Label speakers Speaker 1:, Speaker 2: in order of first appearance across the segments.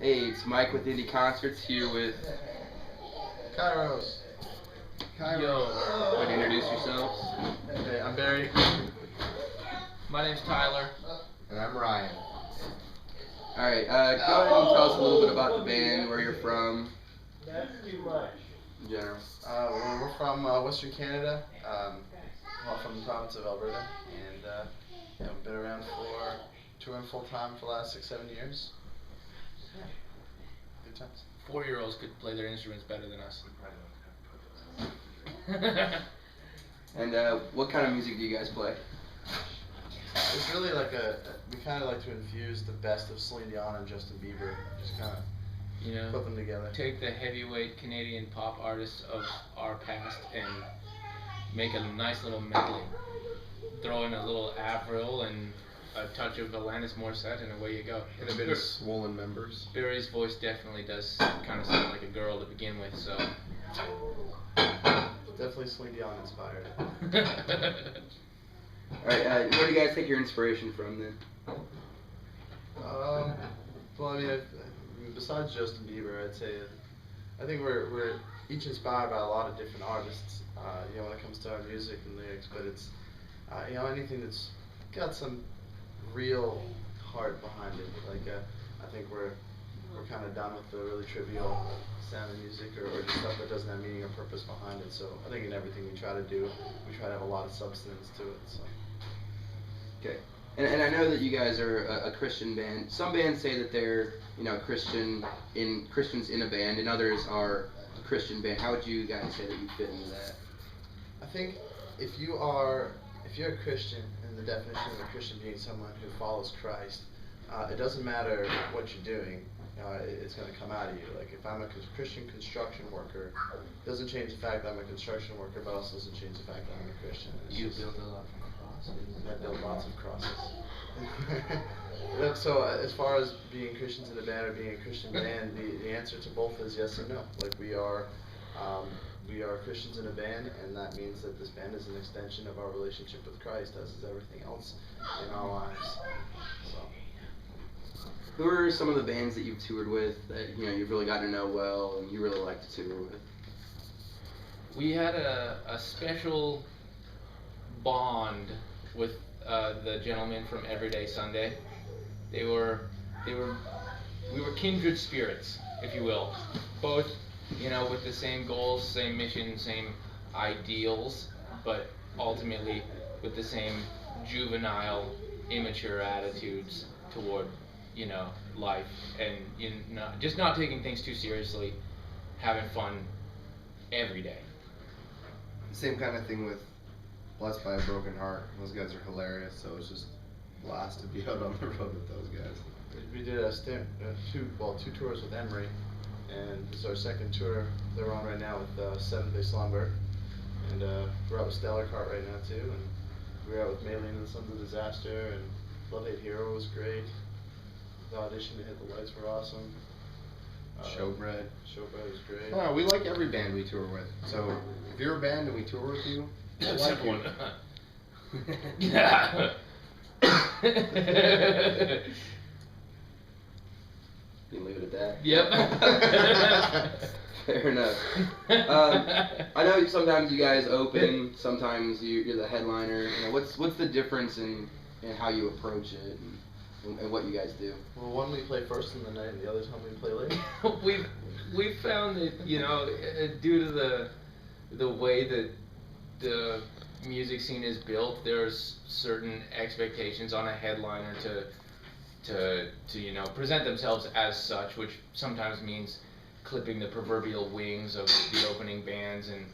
Speaker 1: Hey, it's Mike with Indie Concerts here with
Speaker 2: Kiros.
Speaker 1: Yo. Want to introduce yourselves?
Speaker 2: Hey, I'm Barry.
Speaker 3: My name's Tyler.
Speaker 2: And I'm Ryan.
Speaker 1: Alright, go ahead and tell us a little bit about the band, where you're from.
Speaker 4: That's too much.
Speaker 1: In general.
Speaker 2: Well, we're from Western Canada, well, from the province of Alberta, and yeah, we've been around for touring full time for the last 6-7 years. Yeah, good times.
Speaker 3: 4-year-olds could play their instruments better than us.
Speaker 1: And what kind of music do you guys play?
Speaker 2: It's really like we kind of like to infuse the best of Celine Dion and Justin Bieber, just kind of put them together.
Speaker 3: Take the heavyweight Canadian pop artists of our past and make a nice little medley. Throw in a little Avril and a touch of Alanis Morissette, and away you go.
Speaker 2: And a bit of Swollen Members.
Speaker 3: Barry's voice definitely does kind of sound like a girl to begin with, so.
Speaker 2: Definitely Celine Dion inspired.
Speaker 1: Alright, where do you guys take your inspiration from then?
Speaker 2: Well, I mean, besides Justin Bieber, I'd say I think we're each inspired by a lot of different artists. When it comes to our music and lyrics, but it's anything that's got some real heart behind it. Like I think we're kind of done with the really trivial sound of music or just stuff that doesn't have meaning or purpose behind it. So I think in everything we try to do, we try to have a lot of substance to it. So.
Speaker 1: Okay. And I know that you guys are a Christian band. Some bands say that they're, Christians in a band, and others are a Christian band. How would you guys say that you fit into that?
Speaker 2: I think if you're a Christian, and the definition of a Christian being someone who follows Christ, it doesn't matter what you're doing. It's going to come out of you. Like if I'm a Christian construction worker, it doesn't change the fact that I'm a construction worker, but also doesn't change the fact that I'm a Christian.
Speaker 3: You built a lot of crosses.
Speaker 2: I built lots of crosses. So as far as being Christians in a band or being a Christian band, the answer to both is yes and no. Like we are Christians in a band, and that means that this band is an extension of our relationship with Christ, as is everything else in our lives. So.
Speaker 1: Who are some of the bands that you've toured with that you've really gotten to know well and you really like to tour with?
Speaker 3: We had a special bond with the gentlemen from Everyday Sunday. We were kindred spirits, if you will. Both, with the same goals, same mission, same ideals, but ultimately with the same juvenile, immature attitudes toward, life, and just not taking things too seriously, having fun every day.
Speaker 5: Same kind of thing with Blessed by a Broken Heart. Those guys are hilarious, so it's just a blast to be out on the road with those guys.
Speaker 2: We did two tours with Emery, and this is our second tour they're on right now with Seventh Day Slumber, and we're out with Stellar Cart right now too, and we were out with Maylene and Sons of Disaster, and Love Hate Hero was great. The audition to Hit the Lights were awesome.
Speaker 5: Showbread
Speaker 2: was great.
Speaker 5: Well, we like every band we tour with. So if you're a band and we tour with you, we like you.
Speaker 3: Yeah.
Speaker 1: You can leave it at that.
Speaker 3: Yep.
Speaker 1: Fair enough. I know sometimes you guys open, sometimes you're the headliner. What's the difference in how you approach it and what you guys do?
Speaker 2: Well, one we play first in the night, and the other time we play late.
Speaker 3: We've found that due to the way that the music scene is built, there's certain expectations on a headliner to present themselves as such, which sometimes means clipping the proverbial wings of the opening bands and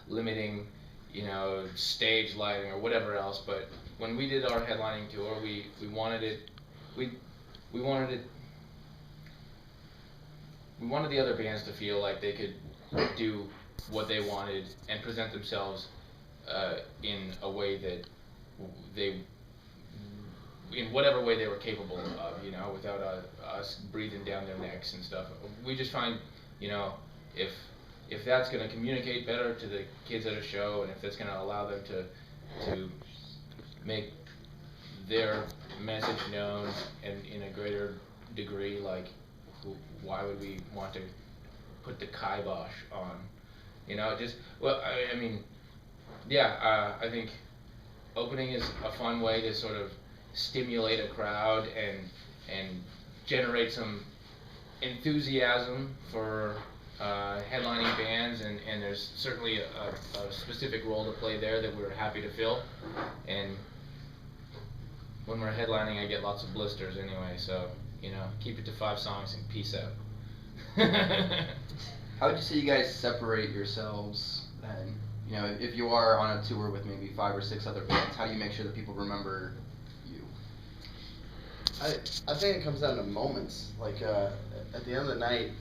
Speaker 3: limiting stage lighting or whatever else. But when we did our headlining tour, we wanted the other bands to feel like they could do what they wanted and present themselves in a way that in whatever way they were capable of, without us breathing down their necks and stuff. We just find, if that's going to communicate better to the kids at a show, and if that's going to allow them to make their message known and in a greater degree, like why would we want to put the kibosh on? You know, just, well, I mean, yeah, I think opening is a fun way to sort of stimulate a crowd and generate some enthusiasm for headlining bands, and there's certainly a specific role to play there that we're happy to fill. And when we're headlining, I get lots of blisters anyway, so, you know, keep it to 5 songs and peace out.
Speaker 1: How would you say you guys separate yourselves then? You know, if you are on a tour with maybe 5 or 6 other bands, how do you make sure that people remember you?
Speaker 2: I think it comes down to moments. Like at the end of the night,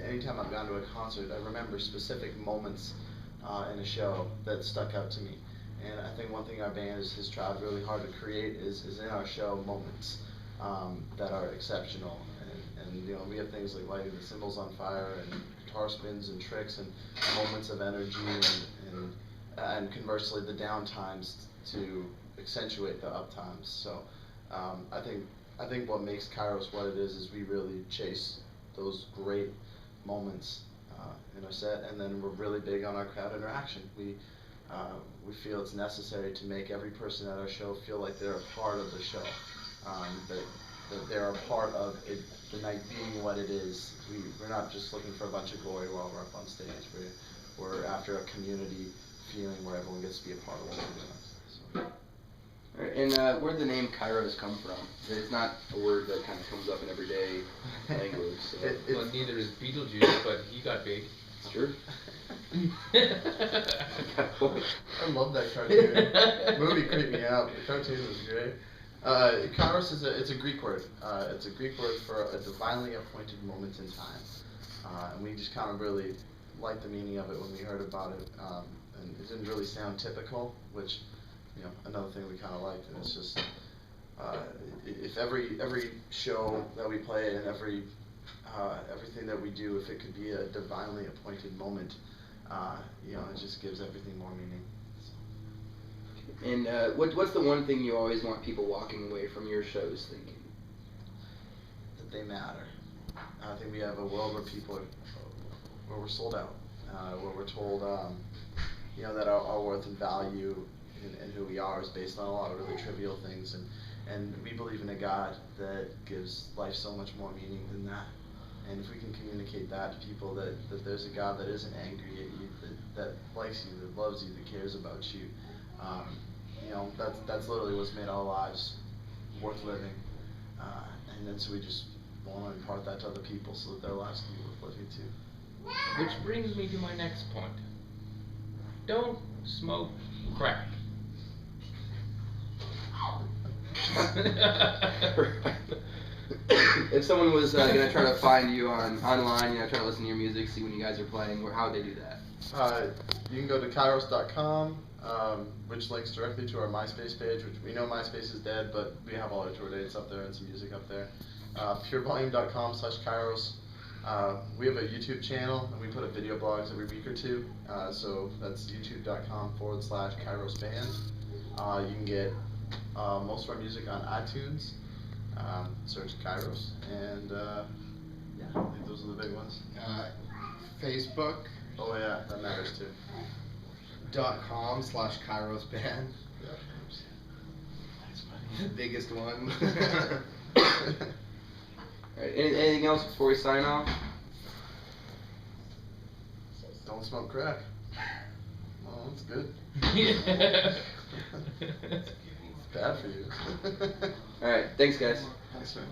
Speaker 2: anytime I've gone to a concert, I remember specific moments in a show that stuck out to me. And I think one thing our band has tried really hard to create is in our show moments that are exceptional. And you know, we have things like lighting the cymbals on fire and guitar spins and tricks and moments of energy and conversely the down times to accentuate the up times. So I think what makes Kiros what it is we really chase those great moments in our set, and then we're really big on our crowd interaction. We feel it's necessary to make every person at our show feel like they're a part of the show, that they're a part of it, the night being what it is. We're not just looking for a bunch of glory while we're up on stage. We're after a community feeling where everyone gets to be a part of what we're doing. So.
Speaker 1: All right, and where'd the name Kiros come from? It's not a word that kind of comes up in everyday language. So.
Speaker 3: Well, neither is Beetlejuice, but he got big.
Speaker 1: It's true.
Speaker 2: I love that cartoon. The movie creeped me out. The cartoon was great. Kiros it's a Greek word. It's a Greek word for a divinely appointed moment in time. And we just kind of really liked the meaning of it when we heard about it. And it didn't really sound typical, which, you know, another thing we kind of liked. And it's just, if every show that we play and everything that we do, if it could be a divinely appointed moment, you know, it just gives everything more meaning.
Speaker 1: And what's the one thing you always want people walking away from your shows thinking?
Speaker 2: That they matter. I think we have a world where we're sold out, where we're told, you know, that our worth and value and who we are is based on a lot of really trivial things, and we believe in a God that gives life so much more meaning than that. And if we can communicate that to people, that there's a God that isn't angry at you, that likes you, that loves you, that cares about you, you know, that's literally what's made our lives worth living. And then so we just want to impart that to other people so that their lives can be worth living too.
Speaker 3: Which brings me to my next point. Don't smoke crack.
Speaker 1: If someone was gonna try to find you online, you know, try to listen to your music, see when you guys are playing, how would they do that?
Speaker 2: You can go to Kiros.com, which links directly to our MySpace page, which we know MySpace is dead, but we have all our tour dates up there and some music up there. purevolume.com/Kiros. We have a YouTube channel, and we put up video blogs every week or two, so that's youtube.com/Kiros Band. You can get most of our music on iTunes. Search Kiros, and yeah, I think those are the big ones.
Speaker 5: Facebook.
Speaker 2: Oh yeah, that matters too.
Speaker 5: .com/Kiros Band.
Speaker 2: Yeah.
Speaker 5: That's funny. The biggest one.
Speaker 1: Alright, anything else before we sign off?
Speaker 2: Don't smoke crack. Oh, that's good. It's bad for you.
Speaker 1: Alright, thanks guys.
Speaker 2: Thanks, man.